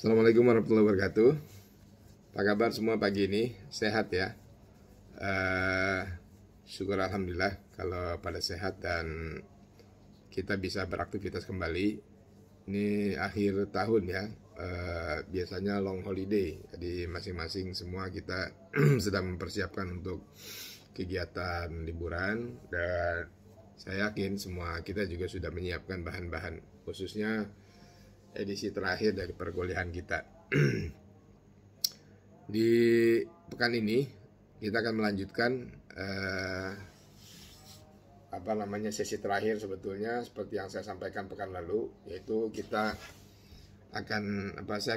Assalamualaikum warahmatullahi wabarakatuh. Apa kabar semua pagi ini? Sehat ya? Syukur alhamdulillah kalau pada sehat dan kita bisa beraktivitas kembali. Ini akhir tahun ya. Biasanya long holiday. Jadi masing-masing semua kita sedang mempersiapkan untuk kegiatan liburan, dan saya yakin semua kita juga sudah menyiapkan bahan-bahan, khususnya edisi terakhir dari perkuliahan kita. Di pekan ini kita akan melanjutkan sesi terakhir sebetulnya seperti yang saya sampaikan pekan lalu, yaitu saya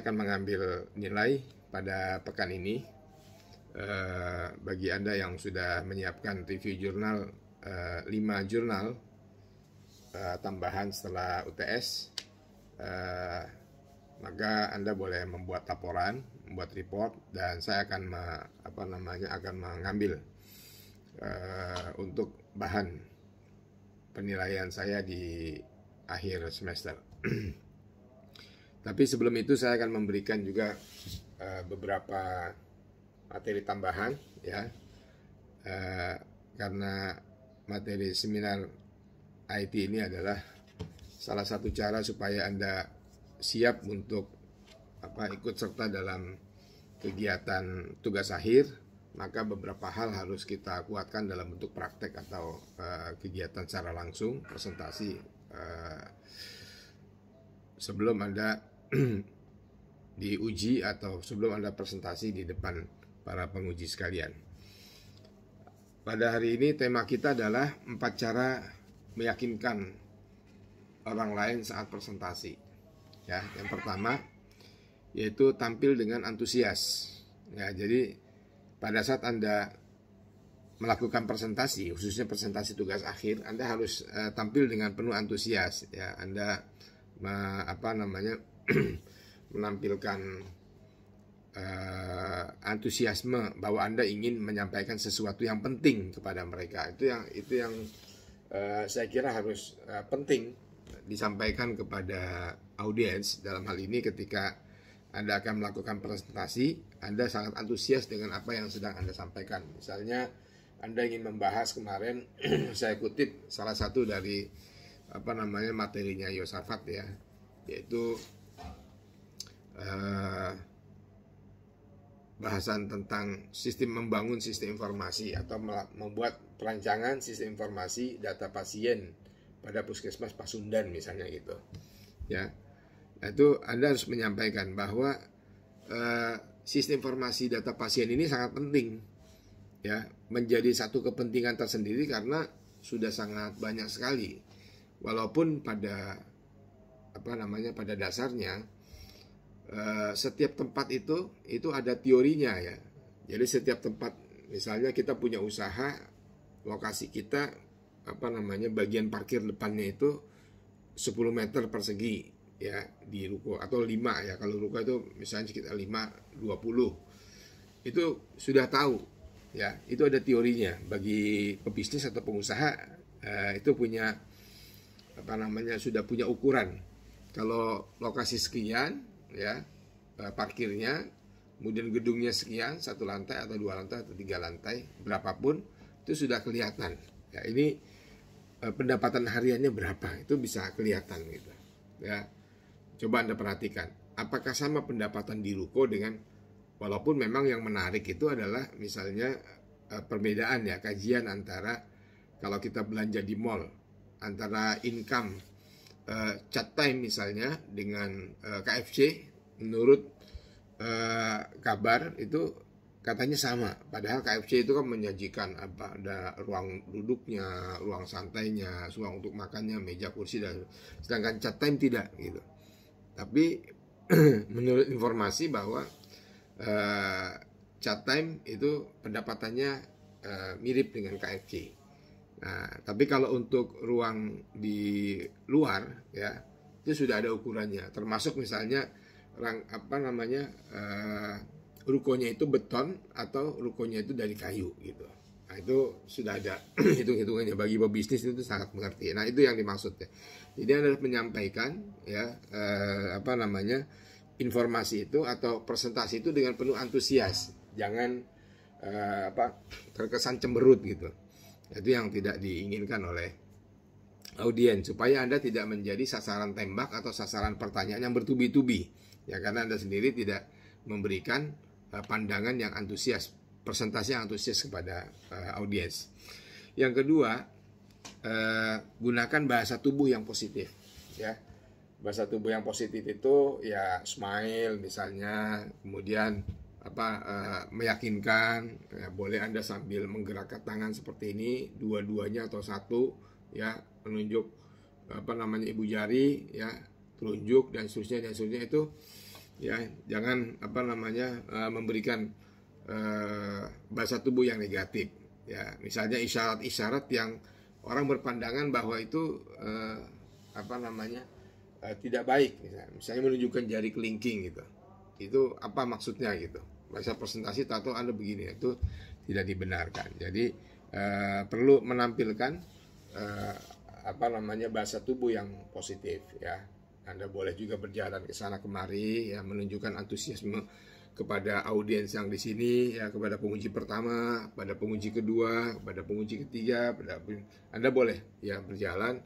akan mengambil nilai pada pekan ini. Bagi Anda yang sudah menyiapkan review jurnal, 5 jurnal tambahan setelah UTS, maka Anda boleh membuat laporan, membuat report, dan saya akan mengambil untuk bahan penilaian saya di akhir semester. Tapi sebelum itu saya akan memberikan juga beberapa materi tambahan ya, karena materi seminar IT ini adalah salah satu cara supaya Anda siap untuk ikut serta dalam kegiatan tugas akhir. Maka beberapa hal harus kita kuatkan dalam bentuk praktek atau kegiatan secara langsung, presentasi, sebelum Anda diuji atau sebelum Anda presentasi di depan para penguji sekalian. Pada hari ini tema kita adalah 4 cara meyakinkan orang lain saat presentasi. Ya, yang pertama yaitu tampil dengan antusias. Ya, jadi pada saat Anda melakukan presentasi, khususnya presentasi tugas akhir, Anda harus tampil dengan penuh antusias. Ya, Anda menampilkan antusiasme bahwa Anda ingin menyampaikan sesuatu yang penting kepada mereka. Itu yang saya kira harus penting disampaikan kepada audiens. Dalam hal ini ketika Anda akan melakukan presentasi, Anda sangat antusias dengan apa yang sedang Anda sampaikan. Misalnya Anda ingin membahas kemarin saya kutip salah satu dari materinya Yosafat ya, yaitu bahasan tentang membangun sistem informasi atau membuat perancangan sistem informasi data pasien pada Puskesmas Pasundan misalnya gitu. Ya. Nah, itu Anda harus menyampaikan bahwa sistem informasi data pasien ini sangat penting ya, menjadi satu kepentingan tersendiri karena sudah sangat banyak sekali. Walaupun pada dasarnya setiap tempat itu ada teorinya ya. Jadi setiap tempat, misalnya kita punya usaha, lokasi kita bagian parkir depannya itu 10 meter persegi ya di ruko, atau 5 ya, kalau ruko itu misalnya sekitar 5-20. Itu sudah tahu ya, itu ada teorinya. Bagi pebisnis atau pengusaha itu punya sudah punya ukuran. Kalau lokasi sekian ya, parkirnya, kemudian gedungnya sekian, 1 lantai atau 2 lantai atau 3 lantai, berapapun itu sudah kelihatan ya. Ini pendapatan hariannya berapa, itu bisa kelihatan gitu ya. Coba Anda perhatikan, apakah sama pendapatan di ruko dengan, walaupun memang yang menarik itu adalah misalnya perbedaan ya, kajian antara kalau kita belanja di mall, antara income chat time misalnya dengan KFC. Menurut kabar itu katanya sama, padahal KFC itu kan menyajikan ada ruang duduknya, ruang santainya, ruang untuk makannya, meja kursi, dan sedangkan chat time tidak gitu. Tapi menurut informasi bahwa chat time itu pendapatannya mirip dengan KFC. Nah, tapi kalau untuk ruang di luar ya, itu sudah ada ukurannya, termasuk misalnya rukonya itu beton atau rukonya itu dari kayu gitu. Nah, itu sudah ada hitung-hitungannya. Bagi pebisnis itu sangat mengerti. Nah, itu yang dimaksud ya. Jadi Anda harus menyampaikan ya informasi itu atau presentasi itu dengan penuh antusias, jangan terkesan cemberut gitu. Itu yang tidak diinginkan oleh audiens, supaya Anda tidak menjadi sasaran tembak atau sasaran pertanyaan yang bertubi-tubi, ya, karena Anda sendiri tidak memberikan pandangan yang antusias, presentasi yang antusias kepada audiens. Yang kedua, gunakan bahasa tubuh yang positif, ya. Bahasa tubuh yang positif itu ya smile misalnya, kemudian meyakinkan, ya, boleh Anda sambil menggerakkan tangan seperti ini, dua-duanya atau satu, ya, menunjuk ibu jari, ya, telunjuk dan seterusnya itu, ya, jangan memberikan bahasa tubuh yang negatif, ya. Misalnya isyarat-isyarat yang orang berpandangan bahwa itu tidak baik, misalnya menunjukkan jari kelingking gitu. Itu apa maksudnya gitu? Bahasa presentasi tato Anda begini, itu tidak dibenarkan. Jadi perlu menampilkan bahasa tubuh yang positif, ya. Anda boleh juga berjalan ke sana kemari, ya, menunjukkan antusiasme kepada audiens yang di sini, ya, kepada pengunci pertama, pada pengunci kedua, pada pengunci ketiga, Anda boleh, ya, berjalan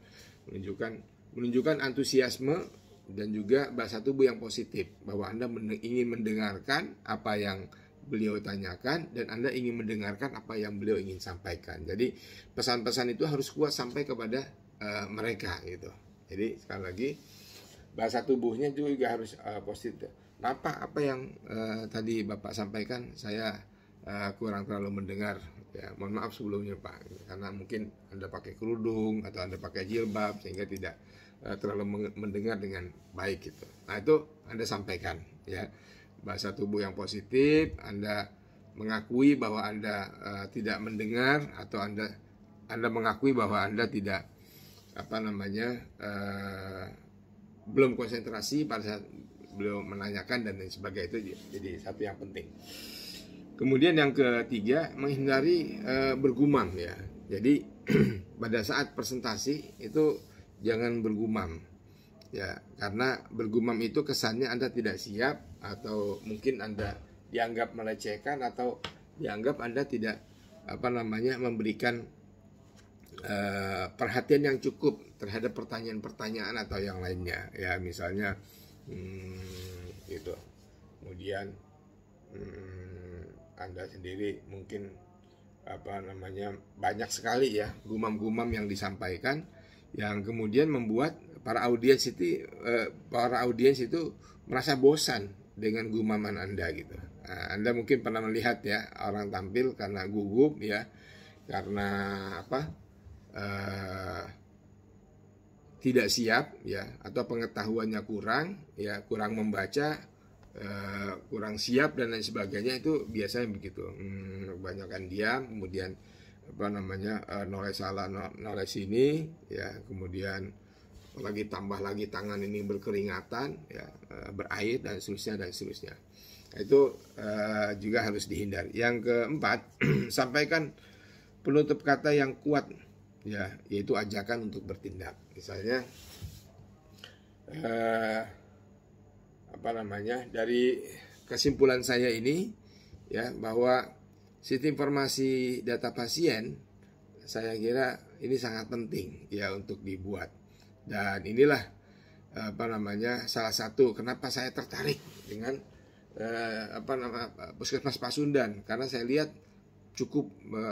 menunjukkan antusiasme dan juga bahasa tubuh yang positif, bahwa Anda ingin mendengarkan apa yang beliau tanyakan dan Anda ingin mendengarkan apa yang beliau ingin sampaikan. Jadi pesan-pesan itu harus kuat sampai kepada mereka gitu. Jadi sekali lagi bahasa tubuhnya juga harus positif. Apa yang tadi Bapak sampaikan saya kurang terlalu mendengar, ya, mohon maaf sebelumnya Pak, karena mungkin Anda pakai kerudung atau Anda pakai jilbab sehingga tidak terlalu mendengar dengan baik gitu. Nah, itu Anda sampaikan, ya, bahasa tubuh yang positif. Anda mengakui bahwa Anda tidak mendengar, atau Anda mengakui bahwa Anda tidak belum konsentrasi pada saat beliau menanyakan dan lain sebagainya. Itu jadi satu yang penting. Kemudian yang ketiga, menghindari bergumam, ya. Jadi pada saat presentasi itu jangan bergumam, ya, karena bergumam itu kesannya Anda tidak siap, atau mungkin Anda dianggap melecehkan, atau dianggap Anda tidak memberikan perhatian yang cukup terhadap pertanyaan-pertanyaan atau yang lainnya, ya, misalnya gitu. Kemudian Anda sendiri mungkin banyak sekali, ya, gumam-gumam yang disampaikan, yang kemudian membuat para audiens itu merasa bosan dengan gumaman Anda gitu. Nah, Anda mungkin pernah melihat, ya, orang tampil karena gugup, ya, karena tidak siap, ya, atau pengetahuannya kurang, ya, kurang membaca, kurang siap dan lain sebagainya. Itu biasanya begitu. Kebanyakan diam, kemudian noleh salah, noleh sini, ya, kemudian tambah lagi tangan ini berkeringatan, ya, berair dan seterusnya. Itu juga harus dihindari. Yang keempat, sampaikan penutup kata yang kuat, ya, yaitu ajakan untuk bertindak. Misalnya dari kesimpulan saya ini, ya, bahwa sistem informasi data pasien, saya kira ini sangat penting, ya, untuk dibuat. Dan inilah salah satu kenapa saya tertarik dengan Puskesmas Pasundan, karena saya lihat cukup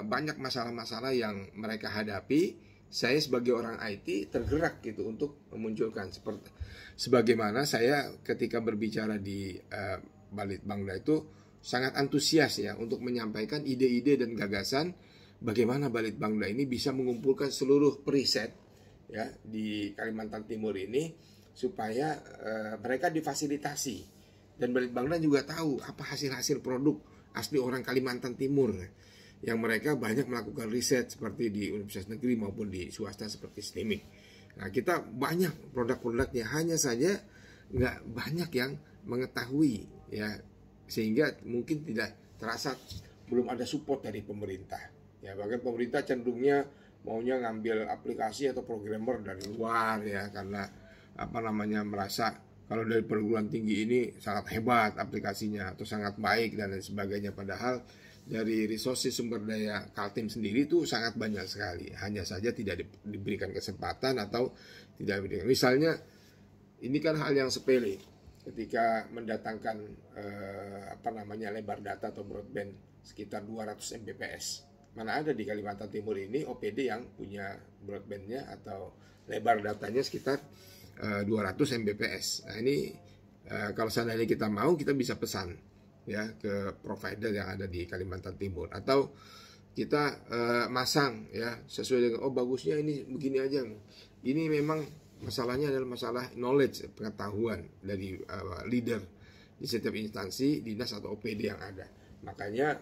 banyak masalah-masalah yang mereka hadapi. Saya sebagai orang IT tergerak gitu untuk memunculkan sebagaimana saya ketika berbicara di Balitbangda itu sangat antusias, ya, untuk menyampaikan ide-ide dan gagasan bagaimana Balitbangda ini bisa mengumpulkan seluruh periset, ya, di Kalimantan Timur ini supaya mereka difasilitasi, dan Balitbangda juga tahu apa hasil-hasil produk asli orang Kalimantan Timur yang mereka banyak melakukan riset seperti di universitas negeri maupun di swasta seperti STIMIK. Nah, kita banyak produk-produknya, hanya saja nggak banyak yang mengetahui, ya, sehingga mungkin tidak terasa, belum ada support dari pemerintah, ya. Bahkan pemerintah cenderungnya maunya ngambil aplikasi atau programmer dari luar, ya, karena merasa kalau dari perguruan tinggi ini sangat hebat aplikasinya atau sangat baik dan lain sebagainya, padahal dari resources sumber daya Kaltim sendiri itu sangat banyak sekali, hanya saja tidak diberikan kesempatan atau tidak diberikan. Misalnya ini kan hal yang sepele ketika mendatangkan lebar data atau broadband sekitar 200 Mbps. Mana ada di Kalimantan Timur ini OPD yang punya broadbandnya atau lebar datanya sekitar 200 Mbps. Nah ini kalau seandainya kita mau, kita bisa pesan ya ke provider yang ada di Kalimantan Timur, atau kita masang ya sesuai dengan bagusnya ini begini aja. Ini memang masalahnya adalah masalah knowledge, pengetahuan dari leader di setiap instansi dinas atau OPD yang ada. Makanya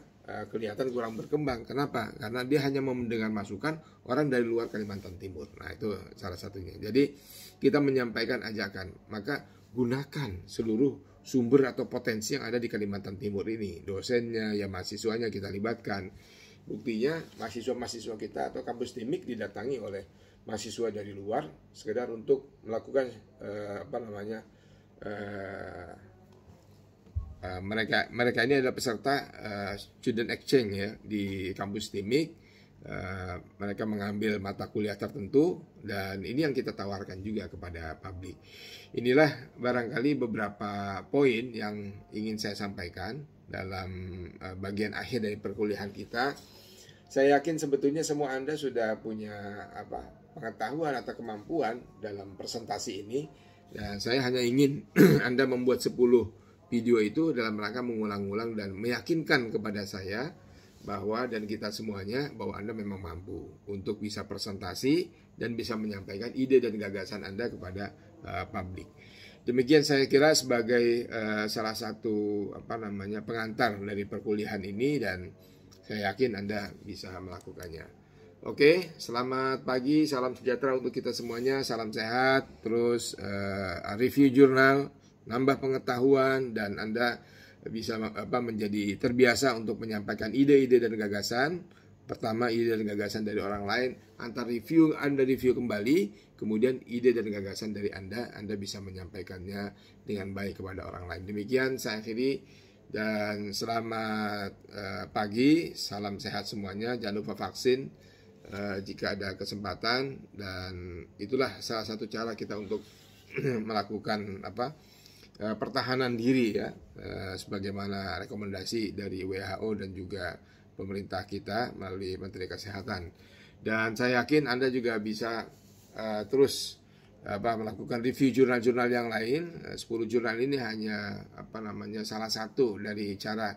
kelihatan kurang berkembang. Kenapa? Karena dia hanya mau mendengar masukan orang dari luar Kalimantan Timur. Nah itu salah satunya. Jadi kita menyampaikan ajakan, maka gunakan seluruh sumber atau potensi yang ada di Kalimantan Timur ini. Dosennya, ya mahasiswanya kita libatkan. Buktinya mahasiswa-mahasiswa kita atau kampus TIMIK didatangi oleh mahasiswa dari luar sekedar untuk melakukan mereka ini adalah peserta student exchange ya di kampus TIMIK. Mereka mengambil mata kuliah tertentu dan ini yang kita tawarkan juga kepada publik. Inilah barangkali beberapa poin yang ingin saya sampaikan dalam bagian akhir dari perkuliahan kita. Saya yakin sebetulnya semua Anda sudah punya pengetahuan atau kemampuan dalam presentasi ini, dan saya hanya ingin Anda membuat 10 video itu dalam rangka mengulang-ulang dan meyakinkan kepada saya bahwa dan kita semuanya bahwa Anda memang mampu untuk bisa presentasi dan bisa menyampaikan ide dan gagasan Anda kepada publik. Demikian saya kira sebagai salah satu pengantar dari perkuliahan ini, dan saya yakin Anda bisa melakukannya. Oke, selamat pagi, salam sejahtera untuk kita semuanya, salam sehat, terus review jurnal, nambah pengetahuan, dan Anda bisa menjadi terbiasa untuk menyampaikan ide-ide dan gagasan. Pertama ide dan gagasan dari orang lain, Anda review kembali, kemudian ide dan gagasan dari Anda bisa menyampaikannya dengan baik kepada orang lain. Demikian saya akhiri, dan selamat pagi, salam sehat semuanya, jangan lupa vaksin jika ada kesempatan, dan itulah salah satu cara kita untuk melakukan pertahanan diri ya, sebagaimana rekomendasi dari WHO dan juga pemerintah kita melalui Menteri Kesehatan. Dan saya yakin Anda juga bisa terus melakukan review jurnal-jurnal yang lain. 10 jurnal ini hanya salah satu dari cara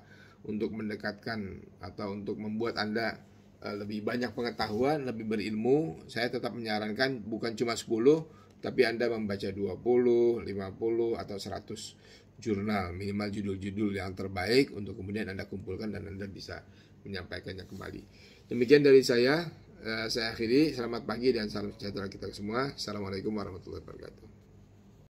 untuk mendekatkan atau untuk membuat Anda lebih banyak pengetahuan, lebih berilmu. Saya tetap menyarankan bukan cuma 10, tapi Anda membaca 20, 50, atau 100 jurnal, minimal judul-judul yang terbaik untuk kemudian Anda kumpulkan dan Anda bisa menyampaikannya kembali. Demikian dari saya akhiri. Selamat pagi dan salam sejahtera kita semua. Assalamualaikum warahmatullahi wabarakatuh.